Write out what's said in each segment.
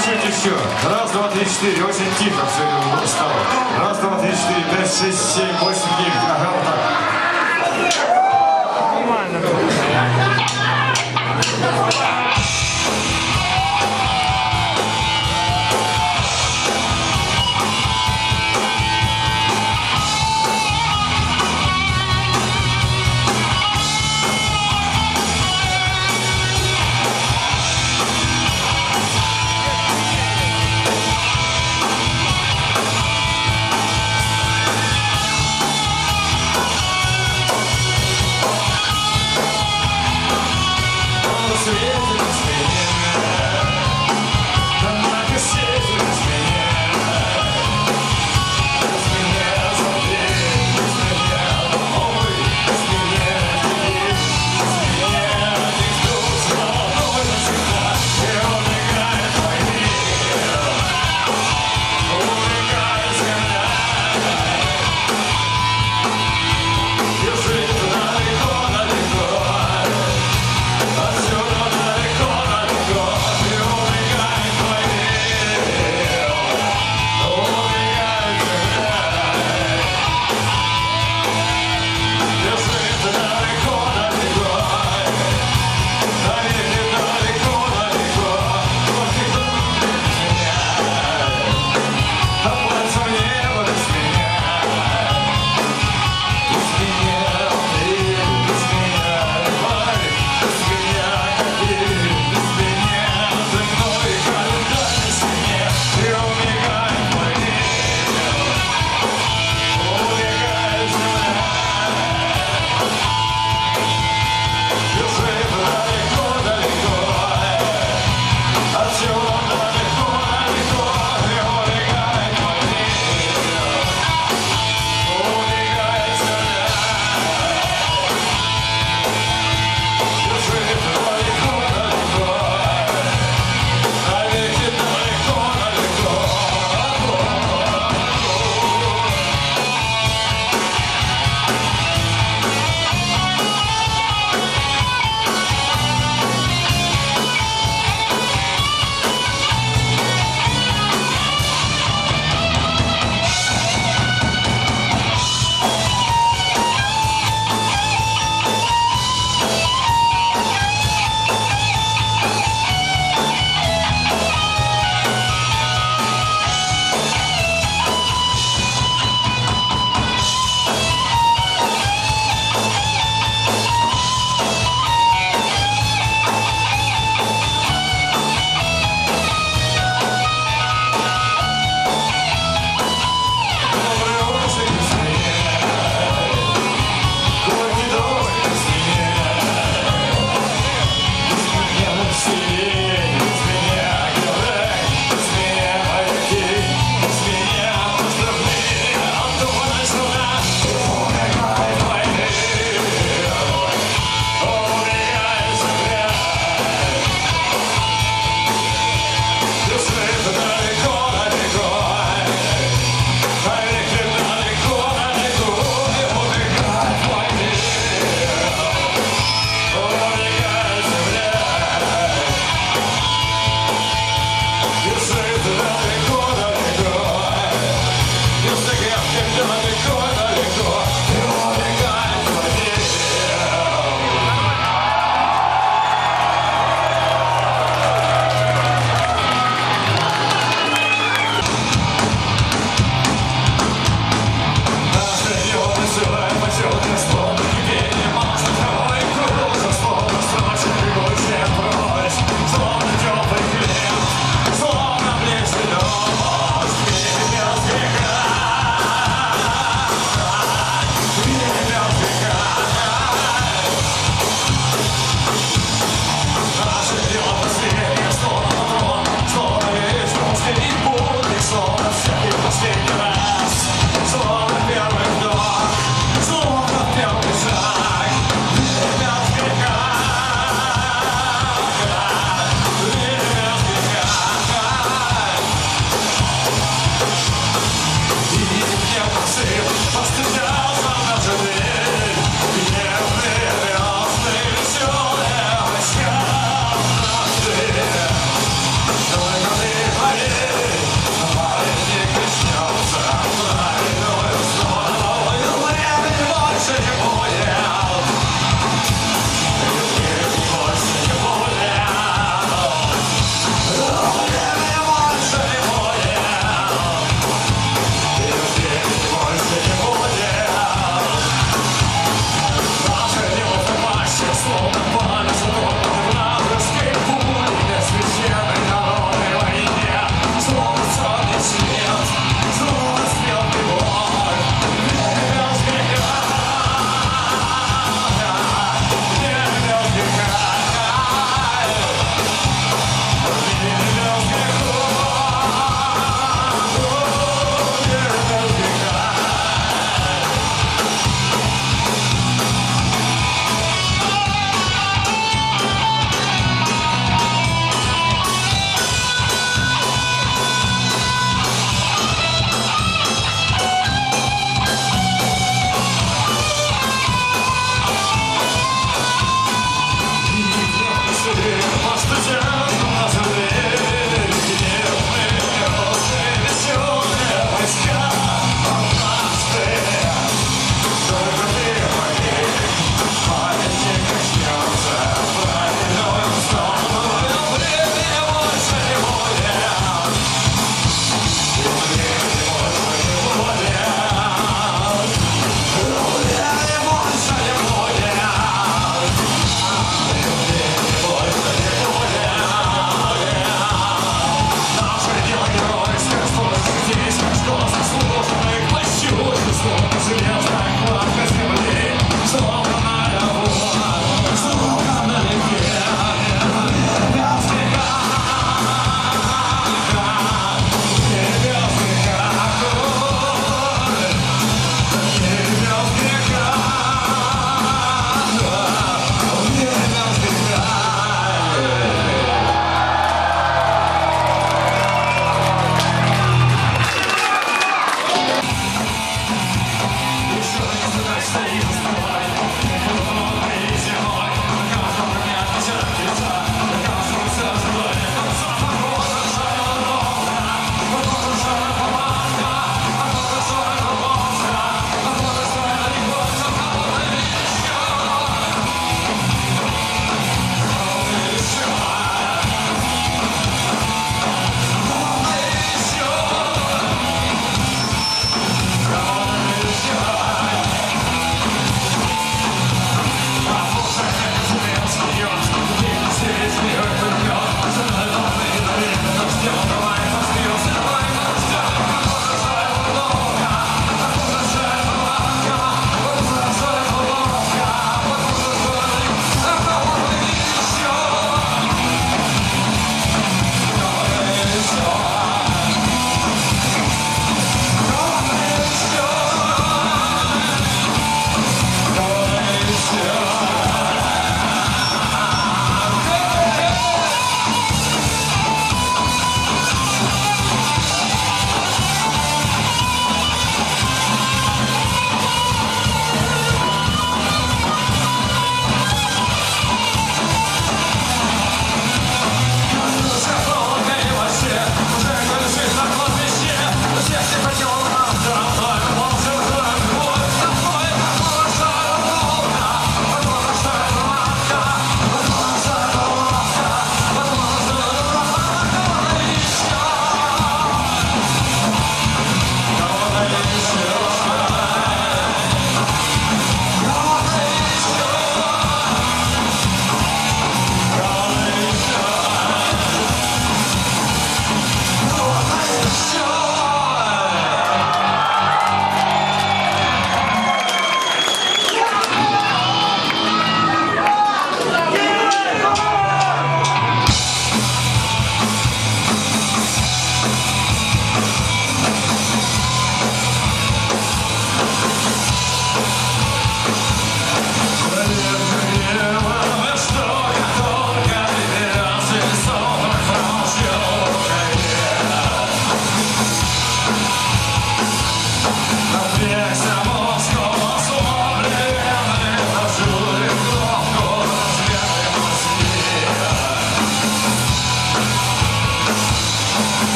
чуть-чуть еще. Раз, два, три, четыре. Очень тихо все стало. Раз, два, три, четыре, пять, шесть, семь, восемь, девять. Ага, вот так. Нормально. Светит,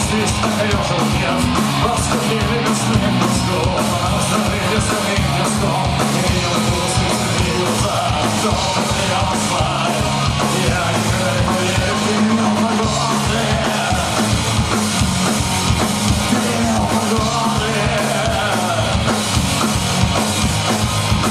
здесь остаешься нет. Воскупили весны песком, оставили самим песком. И я буду слезы глаза, кто меня послает. Я никогда не поверю, ты меня погоды. Ты меня погоды.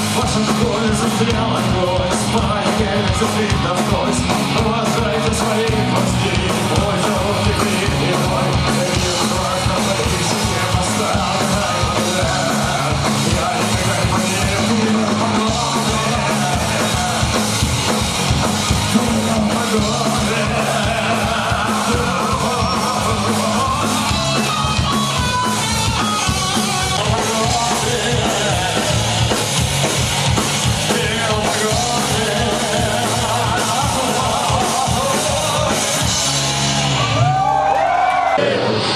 В вашем школе застрял огонь, спальня зацепит навсквозь. Уважайте своих гостей, мой зовут Ликвид и мой. Я страшно боюсь, всем оставляю. Я никогда не поверю, ты меня погоды. Ты меня погоды.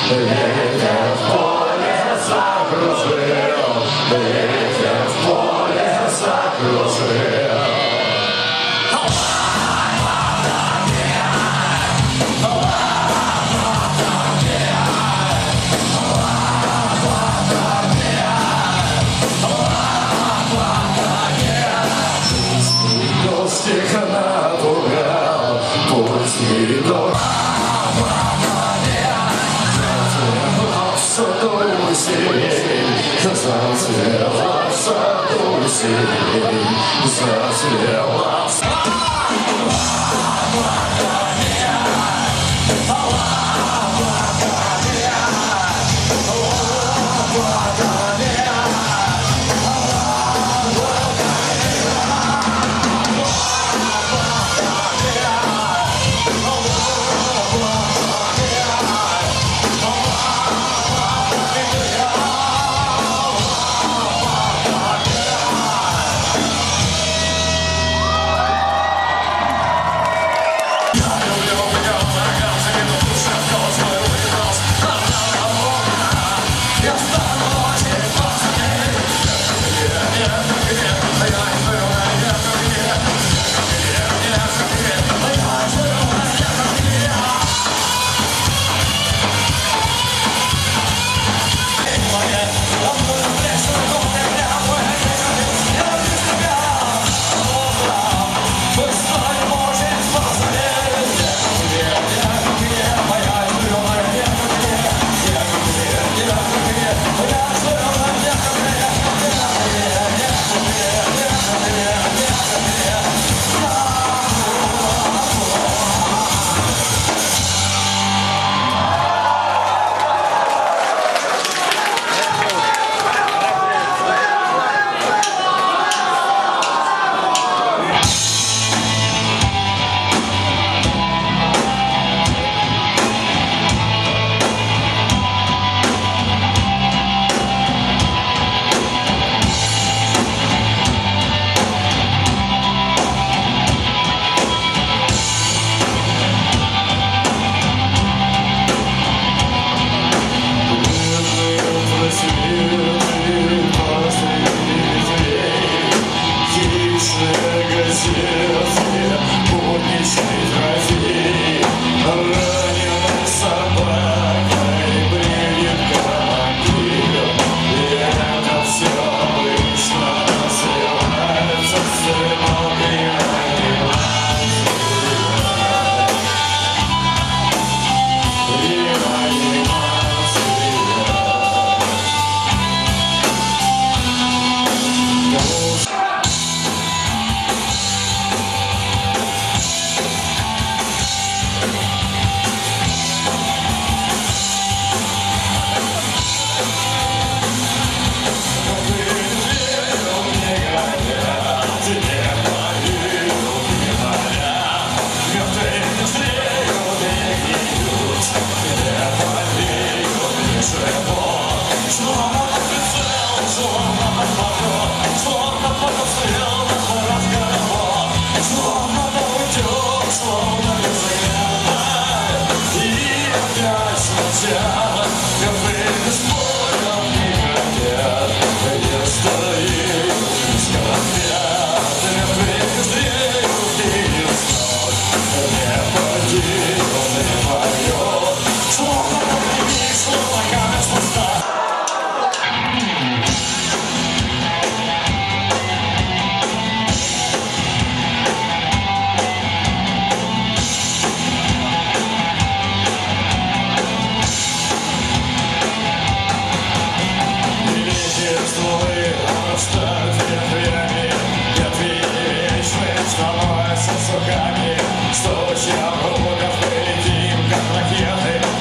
Ветер в поле закружил, ветер в поле закружил. Дождь тихо напугал, пусть не дождь. Зацвела в саду сирень, зацвела в саду.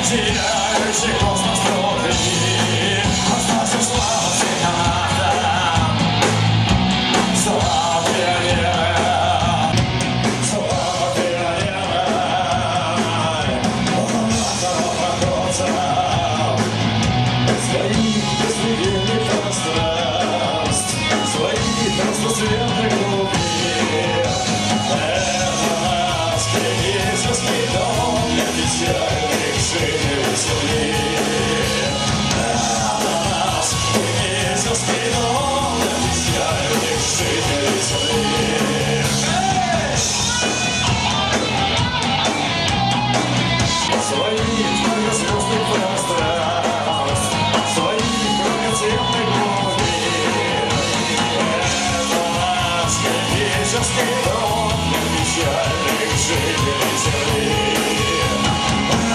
Сияющий космос внутри, остался слава всегда. Слава пионера, слава пионера, народца, своих беспредельных пространств, своих разноцветных глубин. Это наш кризисный дом для печальных жителей земли. Это наш кризисный дом для печальных жителей земли. Своих многозвездных пространств, своих многоцветных глубин. Это наш кризисный дом для печальных жителей земли.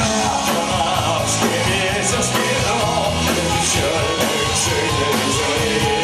Это наш кризисный дом для печальных жителей земли.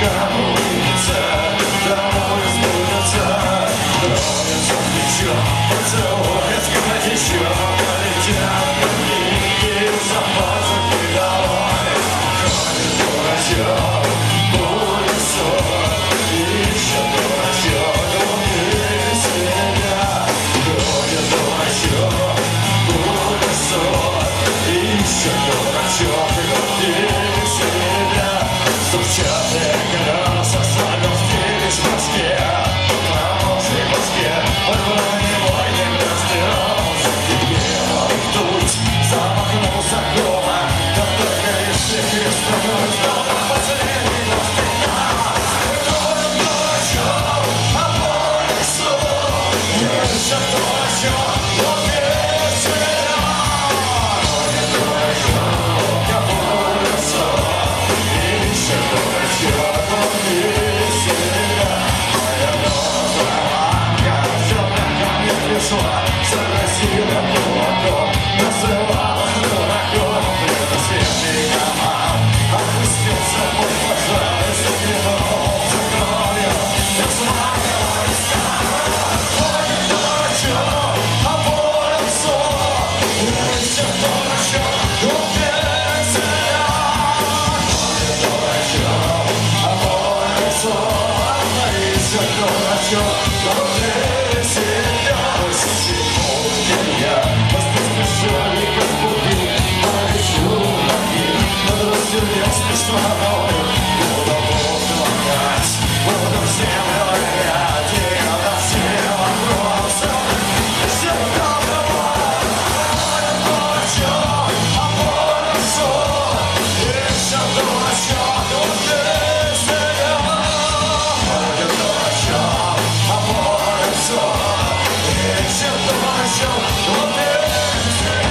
кому видится, тому и сбудется. Тронется плечо, поцелует, как еще полетят книги за пазухи домой. Ходит дурачок, будет сон, ищет дурачок внутри себя. Ходит дурачок, будет сон, ищет дурачок внутри себя. Стучат колеса, славил стились в Москве, промокшей в Москве, броневой не простирался. Белый дуть замахнулся дома, да только если христовый дома последний достигна. Ходит дурачок, а по лесу ищет дурачок внутри себя. Ходит дурачок, а по лесу ищет дурачок внутри себя. Моя новая лампа темным камнем пришла, заразила кулаком, называла дураком. Предосветный комар опустился мой пожар и заглянулся кровью. Размахивая стар, ходит дурачок, а по лесу ищет дурачок внутри себя. Ходит дурачок, а по лесу ищет дурачок внутри себя. Я поспешили, как пути, полечу ноги, над рассердец смогу. Буду плакать, буду всем говорить, и на все вопросы всегда давай. Ходит дурачок, а по лесу ищет дурачок внутри себя. Ходит дурачок, а по лесу ищет дурачок внутри себя.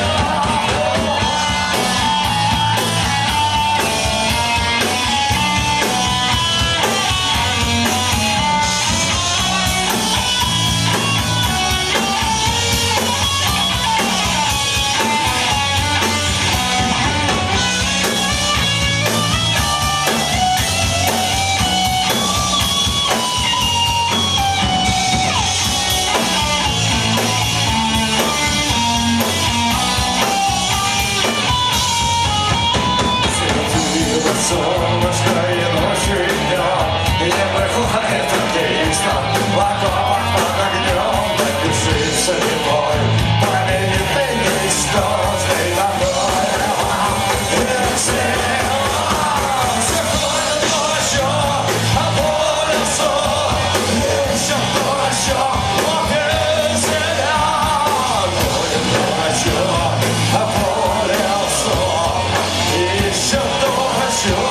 Солнышко и ночью, и днем, и не бывает оптимиста. В окопах под огнем напиши любой, победный ничтожный такой. И все ходят дурачок, а по лесу ищет дурачок внутри себя. Ходит дурачок, а по лесу ищет дурачок.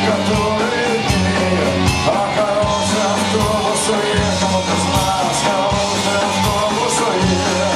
которые дни. А хороший автобус уехал, ты знаешь, хороший автобус уехал.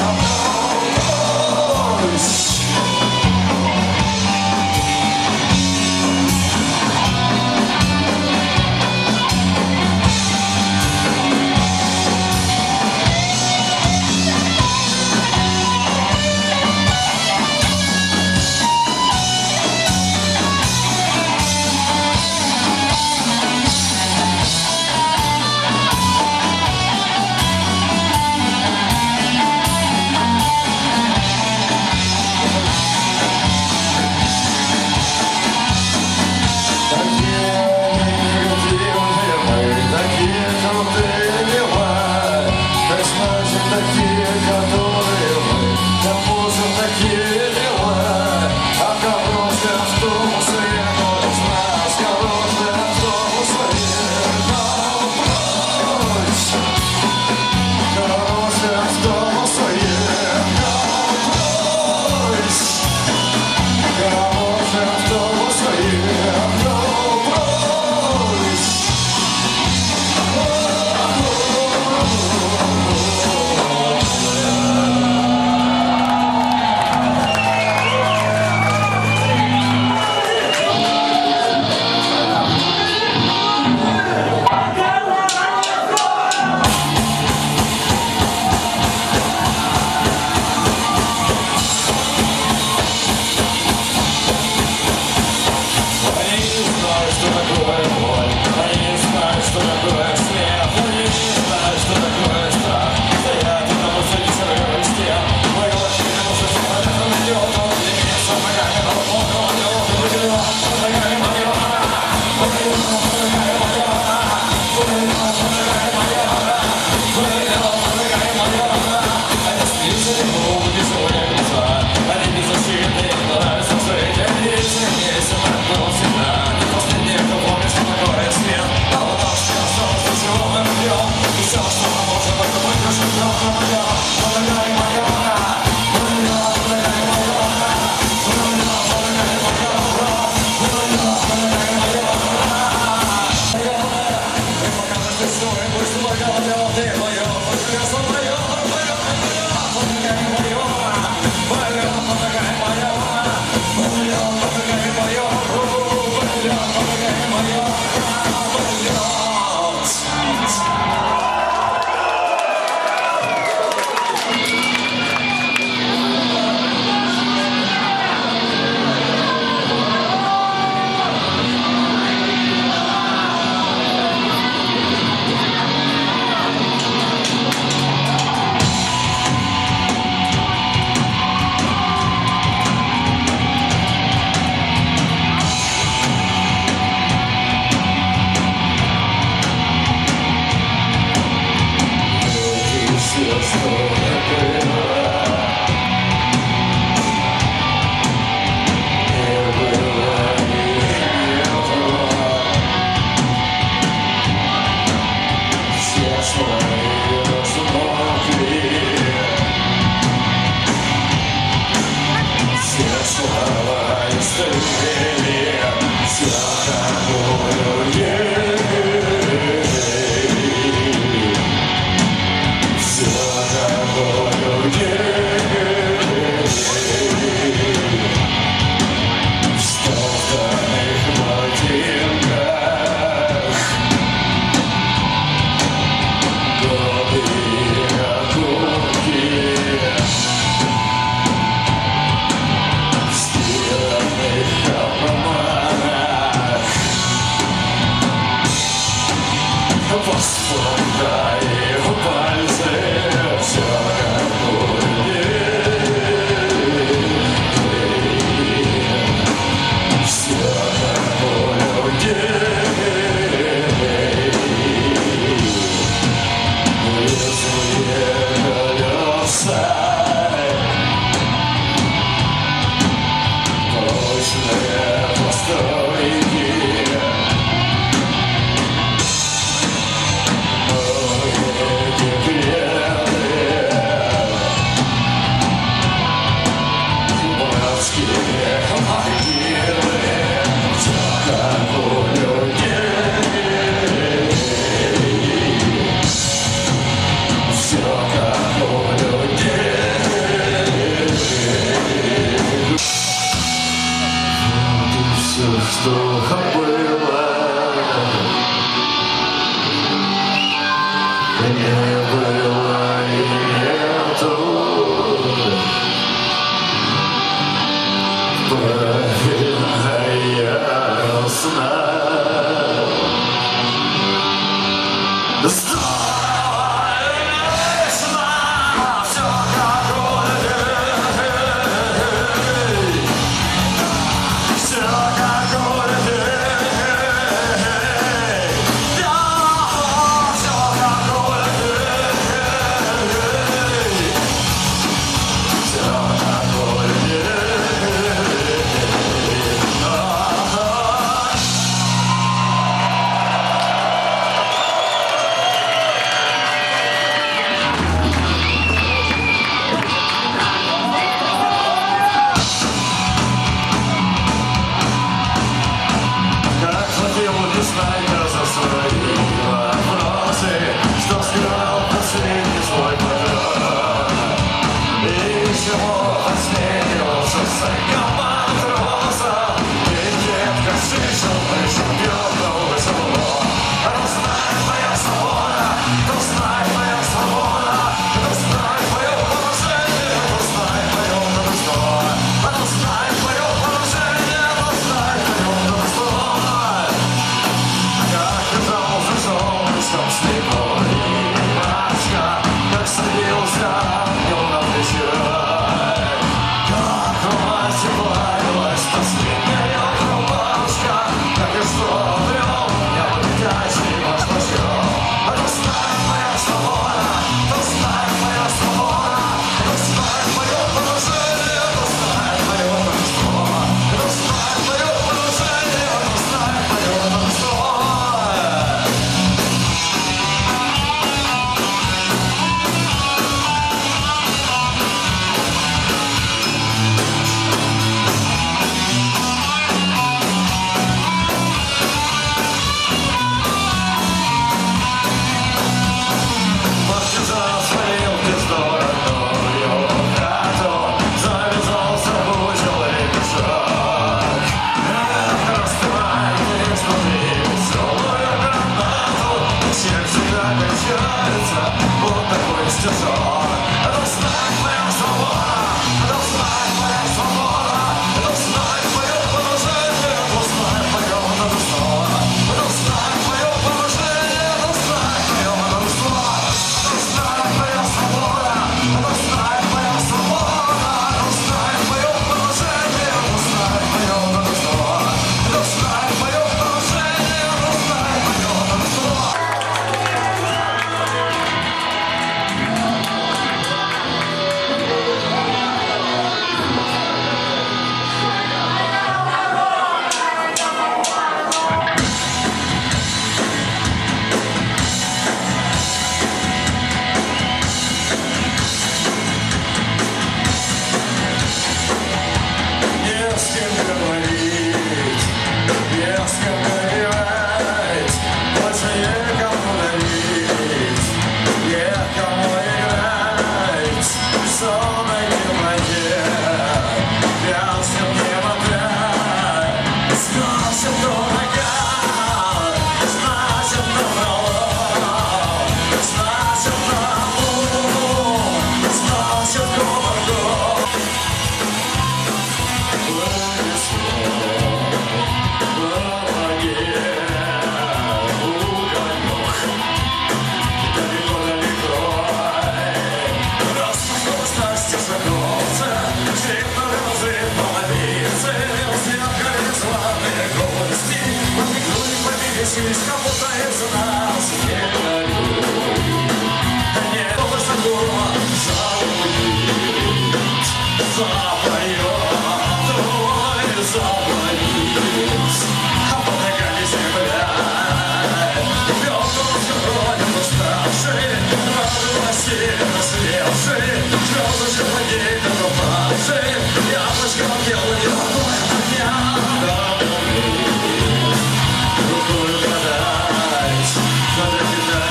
Рукой подать, надо кидать.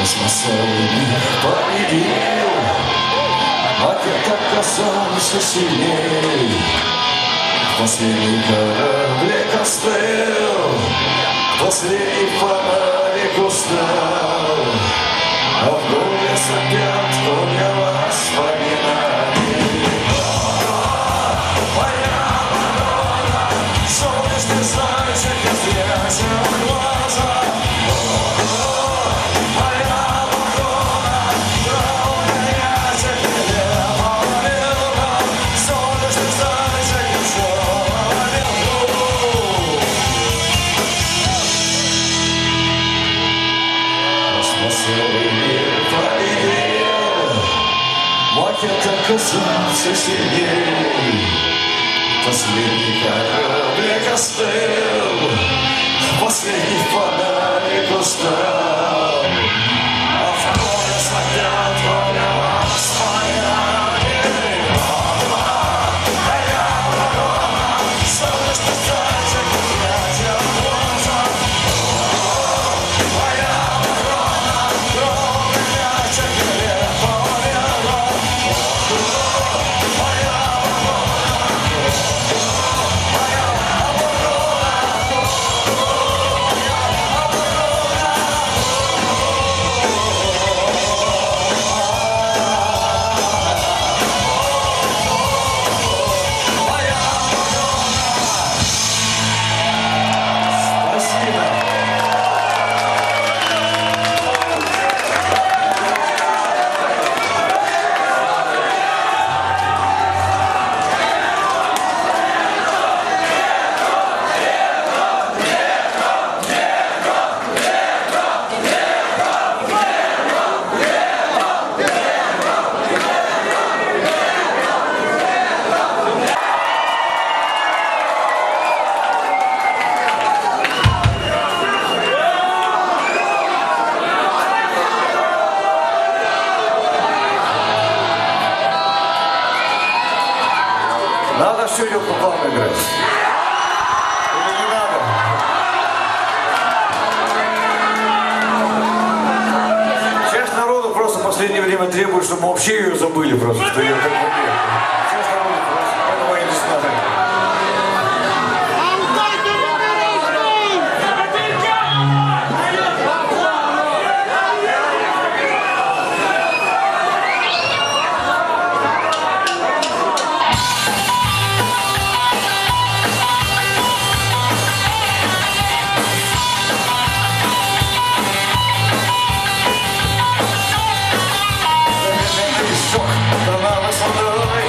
Космосовый мир победил, Макет оказался сильней. Последний кораблик остыл, последний фонарик устал, а в голове сопят только воспоминания. Моя Мадонна, солнечный зайчик из грязного глаза. Моя Мадонна, трауная теперь полюбила, солнечный зайчик из черного льду. Космосовый мир победил, Макет оказался сильней. Последний кораблик остыл, последний фонарик устал, а в море сопят только воспоминания. Моя Мадонна, солнечный зайчик из грязного глаза. Моя Мадонна, трауная теперь полюбила. Моя надо всю ее попал играть. Или не надо? Часть народу просто в последнее время требует, чтобы мы вообще ее забыли просто, что ее так любили. Часть народу просто, поэтому я не знаю. Страна высотой,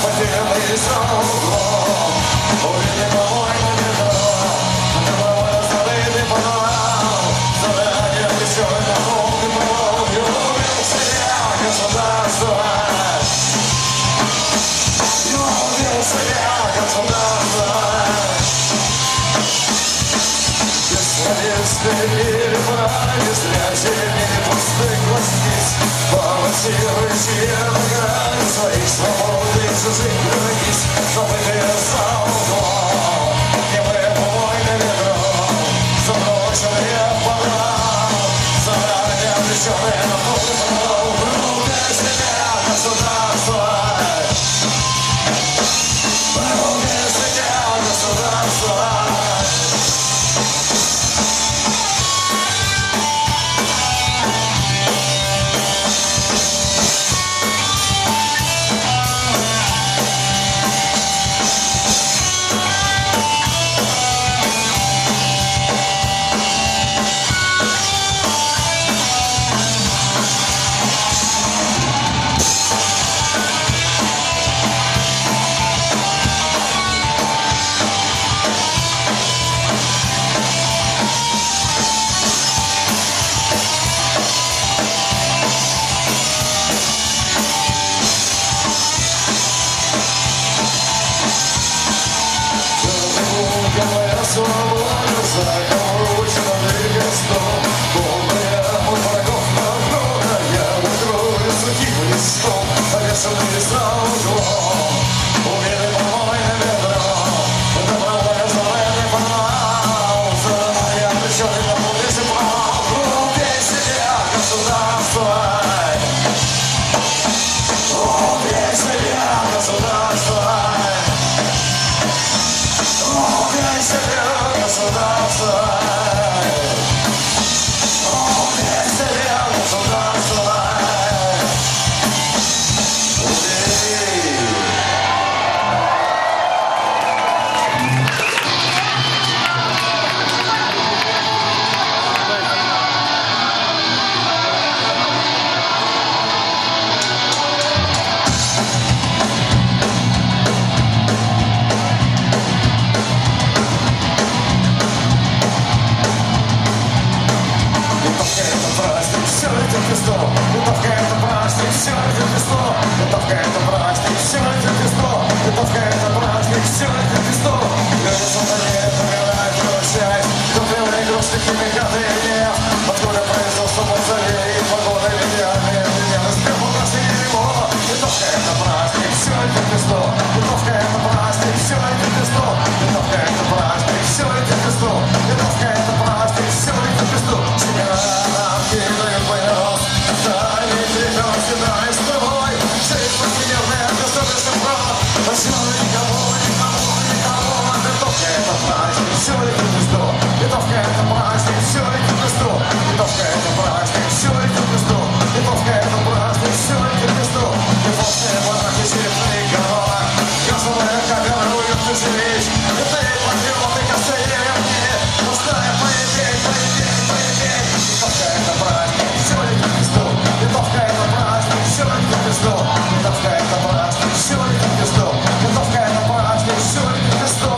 потерянный за углом. Увидим помойный метро, добровольно зарытый подвал. Задание плечой на полный провал, и убил себя государство. И убил себя государство. Бесполезные перебрали, зря зелени пустых глазниц. Балансирующие на грани своих свобод и чужих границ, забытые за углом, немые помойным ведром, заброшенные подвал, заранее обреченные на полный провал. Вруби себя государство, вруби себя государство. Свобода заколочена крестом, полная от врагов народа, я накрою сухим листом, повешенный за углом. Увидим помойным ведром, добровольно зарытый подвал, заранее обреченный на полный провал. Вруби себя государство, вруби себя государство. Убей себя, государство! Убей себя, государство! Убей! Литовка это праздник, все это Рождество. Литовка это праздник, все это Рождество. Литовка это праздник, все это Рождество. Люди сатанеют, умирают, прощаясь. Купленные игрушки, химикаты и нефть. Откуда производство мавзолей, погода идеальная, неверность, преподношение его. Литовка это праздник, все это Рождество. Литовка это праздник, все это Рождество. Литовка это праздник, все это Рождество. Литовка это праздник, все это Рождество. Семена нам кидают поезд. Дальний приказ, седай с тобой. Жизнь повседневная, достаточно прав. Почему никого, никого, никого. Литовка это праздник, все это Рождество. Литовка это праздник, все это Рождество. Литовка это праздник, все это Рождество. Литовка это праздник, все это Рождество. Литовские бараки, черепные города, газовая камера, уютно жилищ. Это и патриоты, костеревни. Пустая поебей, поебей, поебей. Литовка это праздник, все это Рождество. Литовка это праздник, все это Рождество. Литовка это праздник, все это Рождество. Литовка это праздник, все это Рождество.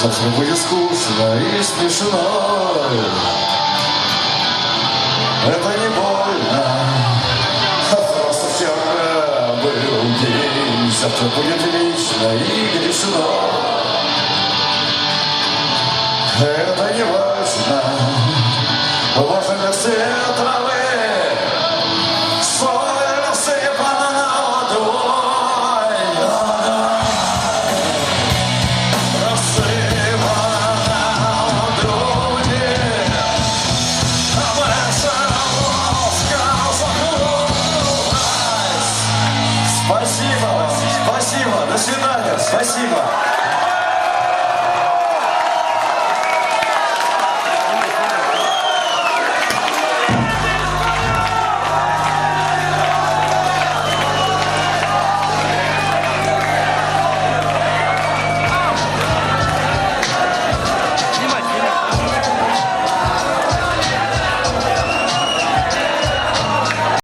Совсем будет скучно и смешно. Это не больно. завтра будет вечно и грешно. Это не важно.